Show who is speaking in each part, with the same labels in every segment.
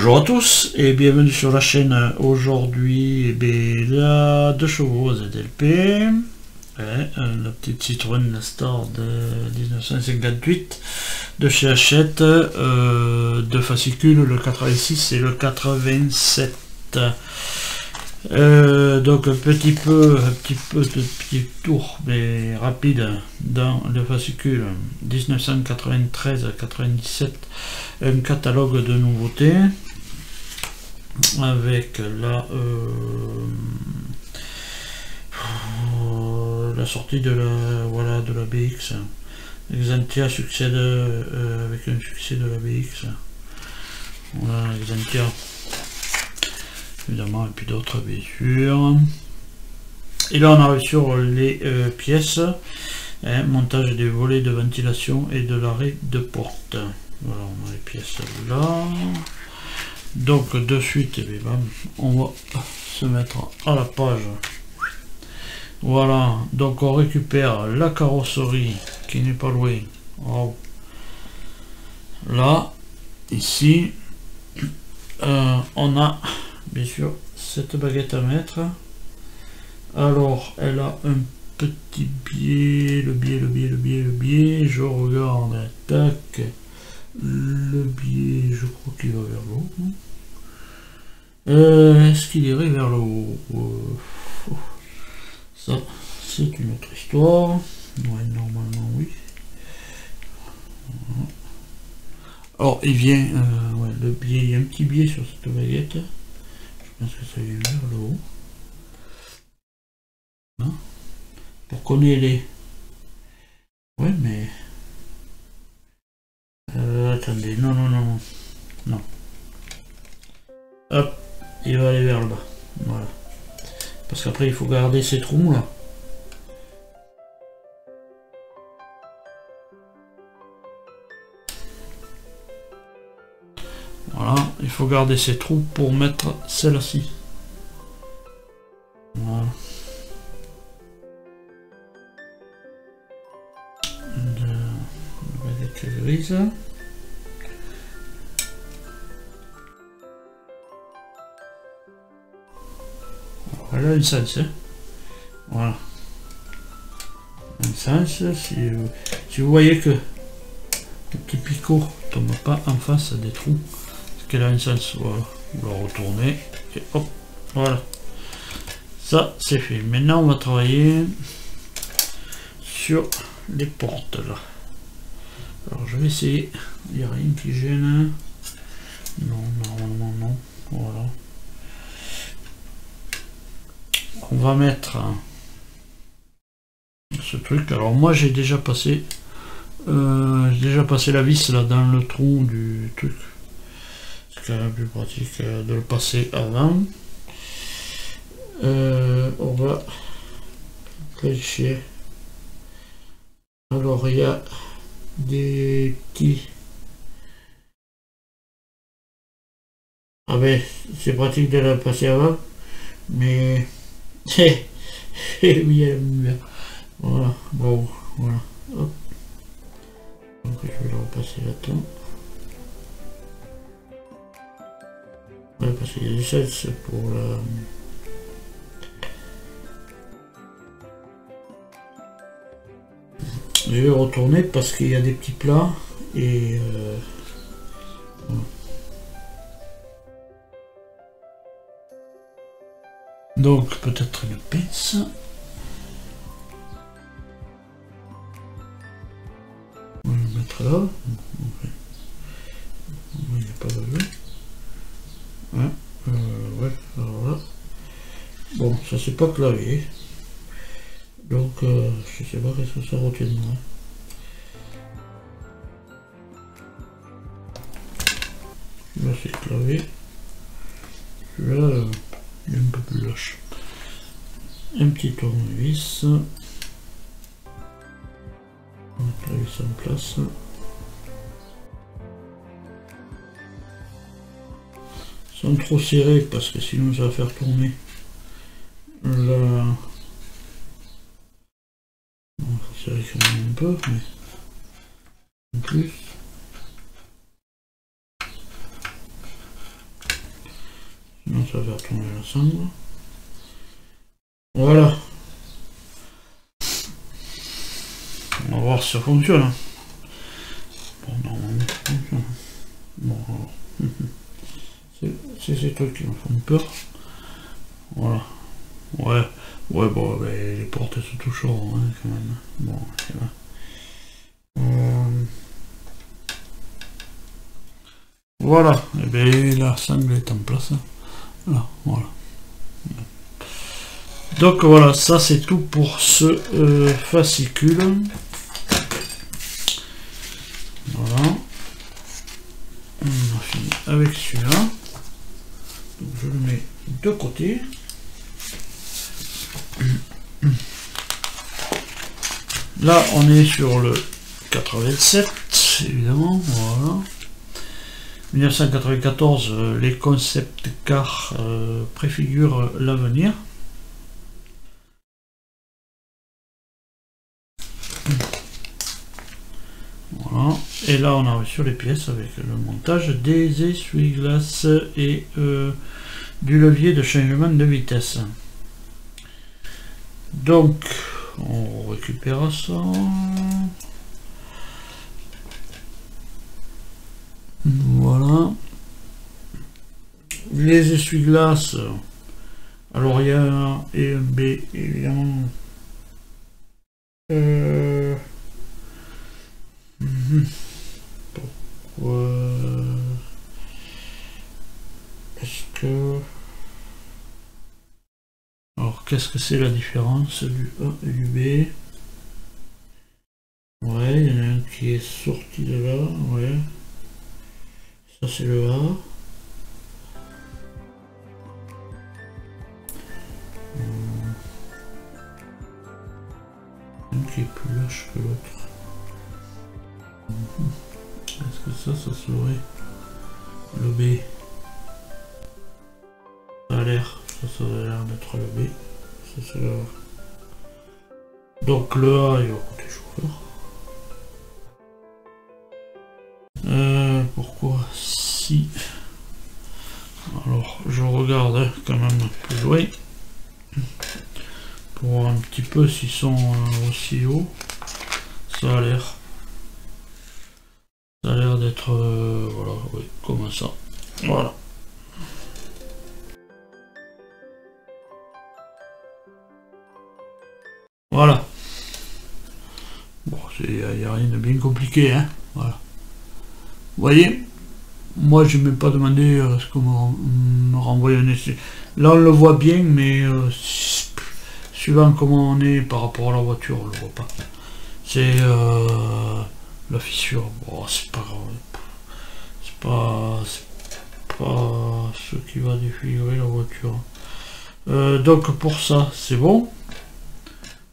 Speaker 1: Bonjour à tous et bienvenue sur la chaîne. Aujourd'hui, la 2 chevaux ZLP, la petite Citroën Star de 1958 de chez Hachette, deux fascicules, le 86 et le 87. Donc un petit tour mais rapide dans le fascicule 1993 à 97, un catalogue de nouveautés avec la sortie de la BX. Exantia succède avec un succès de la BX. Voilà, Exantia évidemment, et puis d'autres bien sûr. Et là on arrive sur les pièces, montage des volets de ventilation et de l'arrêt de porte. Voilà, on a les pièces là. Donc de suite, on va se mettre à la page. Voilà, donc on récupère la carrosserie qui n'est pas loin. Wow. Là, ici, on a bien sûr cette baguette à mettre. Alors elle a un petit biais, le biais, je regarde, tac, le biais, je crois qu'il va vers le haut. Est-ce qu'il irait vers le haut? Ça c'est une autre histoire. Ouais, normalement oui. Alors il vient, ouais, le biais, il y a un petit biais sur cette baguette. Je pense que ça vient vers le haut. Hein, pour qu'on ait les... Ouais, mais... attendez, non. Hop, il va aller vers le bas. Voilà. Parce qu'après, il faut garder ces trous là. Voilà, il faut garder ces trous pour mettre celle-ci. Voilà. Baguette grise. Voilà une sens. Voilà. Un sens. Si vous voyez que le petit picot ne tombe pas en face des trous, parce qu'elle a un sens, voilà. Vous la retournez et hop, voilà. Ça c'est fait. Maintenant on va travailler sur les portes là. Alors je vais essayer, il n'y a rien qui gêne. Non, normalement non. Voilà. On va mettre ce truc. Alors moi j'ai déjà passé la vis là dans le trou du truc. C'est quand même plus pratique de le passer avant. On va clencher. Alors il y a des petits... Ah ben c'est pratique de la passer avant, mais oui, voilà, bon, voilà, hop. Donc je vais le repasser là-dedans. Ouais, parce qu'il y a du sens pour la... Je vais retourner parce qu'il y a des petits plats et voilà. Donc peut-être une pince. On va le mettre là. Okay. Il n'y a pas de jeu. Hein, ouais, alors là. Bon, ça c'est pas clavier. Donc je sais pas qu'est-ce que ça retiendra. Là c'est clavier. Là il est un peu plus lâche. Un petit tournevis. On va mettre la vis en place. Sans trop serrer parce que sinon ça va faire tourner la... Bon, faut serrer quand même un peu, mais en plus sinon ça va faire tourner la cendre. Voilà. On va voir si ça fonctionne. Bon, normalement ça fonctionne. Bon, c'est ces trucs qui me font peur. Voilà. Ouais, bon, les portes elles se toucheront hein, quand même. Bon, c'est vrai. Voilà, et bien la sangle est en place. Là, voilà. Donc voilà, ça c'est tout pour ce fascicule. Voilà. On a fini avec celui-là. Donc je le mets de côté. Là on est sur le 87, évidemment, voilà. 1994, les concept cars préfigurent l'avenir. Voilà. Et là on a reçu les pièces avec le montage des essuie-glaces et du levier de changement de vitesse. Donc on récupère ça. Voilà. Les essuie-glaces. Alors il y a un A et un B évidemment. Pourquoi est-ce que... Alors qu'est-ce que c'est la différence du A et du B? Ouais, il y en a un qui est sorti de là, ouais. Ça c'est le A. Un qui est plus lâche que l'autre. Est-ce que ça serait le B? Ça a l'air, ça a l'air d'être le B. Ça c'est le A. Donc le A il va côté chauffeur. Pourquoi si? Alors je regarde quand même plus loin pour voir un petit peu s'ils sont aussi hauts. Ça a l'air d'être voilà, oui, comme ça. Voilà. Voilà. Bon, il n'y a rien de bien compliqué, hein. Voilà. Vous voyez, moi je ne m'ai pas demandé ce qu'on me renvoie un essai. Là on le voit bien, mais suivant comment on est par rapport à la voiture, on le voit pas. C'est la fissure. Bon, c'est pas grave. C'est pas ce qui va défigurer la voiture. Donc pour ça, c'est bon.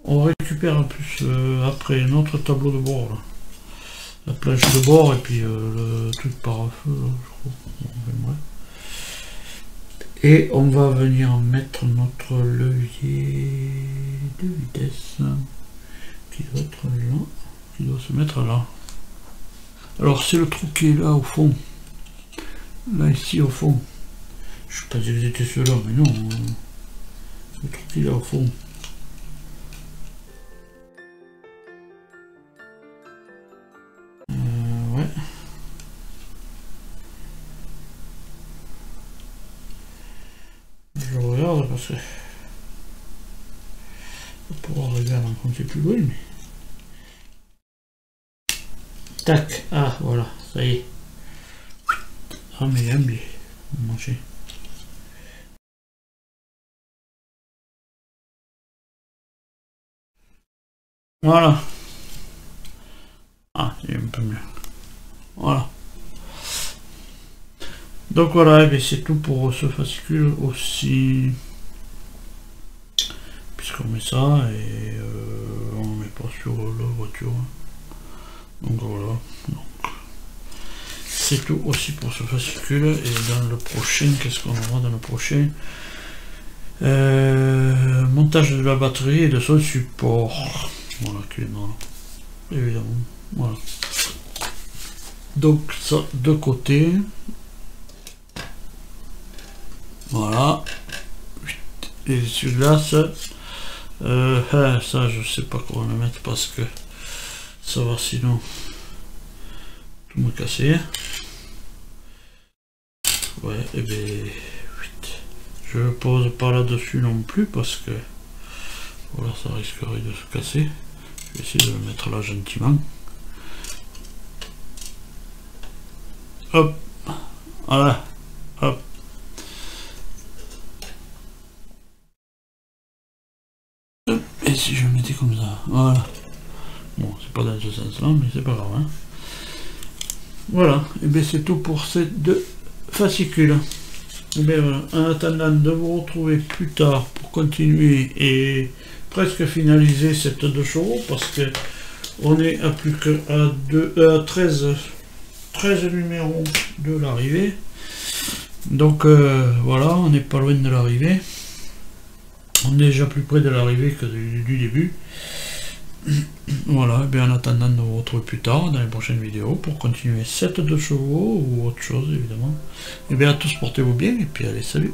Speaker 1: On récupère en plus après notre tableau de bord. Là. La planche de bord et puis le truc par feu, je crois. Ouais. Et on va venir mettre notre levier de vitesse qui doit être là, qui doit se mettre là. Alors c'est le trou qui est là au fond, là ici au fond. Je sais pas si c'était ceux-là, mais non. Le trou qui est là au fond. Ouais. Je regarde parce que on va pouvoir regarder quand c'est plus loin, mais... Tac, ah voilà, ça y est. Ah mais il a oublié de manger. Voilà. Ah, il est un peu mieux. Voilà. Donc voilà, c'est tout pour ce fascicule aussi. Puisqu'on met ça et on ne met pas sur la voiture. Donc voilà. C'est tout aussi pour ce fascicule. Et dans le prochain, qu'est-ce qu'on aura dans le prochain? Montage de la batterie et de son support. Voilà, qui est là. Évidemment. Voilà. Donc ça de côté. Voilà. Et l'essuie-glace, ça je sais pas comment le mettre parce que ça va sinon tout me casser. Ouais, et bien je le pose pas là-dessus non plus parce que voilà, ça risquerait de se casser. Je vais essayer de le mettre là gentiment. Hop, voilà, hop. Et si je le mettais comme ça, voilà. Bon, c'est pas dans ce sens-là, mais c'est pas grave. Hein. Voilà, et bien c'est tout pour ces deux fascicules. Et bien voilà, en attendant de vous retrouver plus tard pour continuer et presque finaliser cette 2 chevaux, parce que on est à plus que à 13 numéros de l'arrivée. Donc voilà, on n'est pas loin de l'arrivée. On est déjà plus près de l'arrivée que du début. Voilà, et bien en attendant de vous retrouver plus tard dans les prochaines vidéos pour continuer cette 2 chevaux ou autre chose évidemment. Et bien à tous, portez-vous bien et puis allez, salut.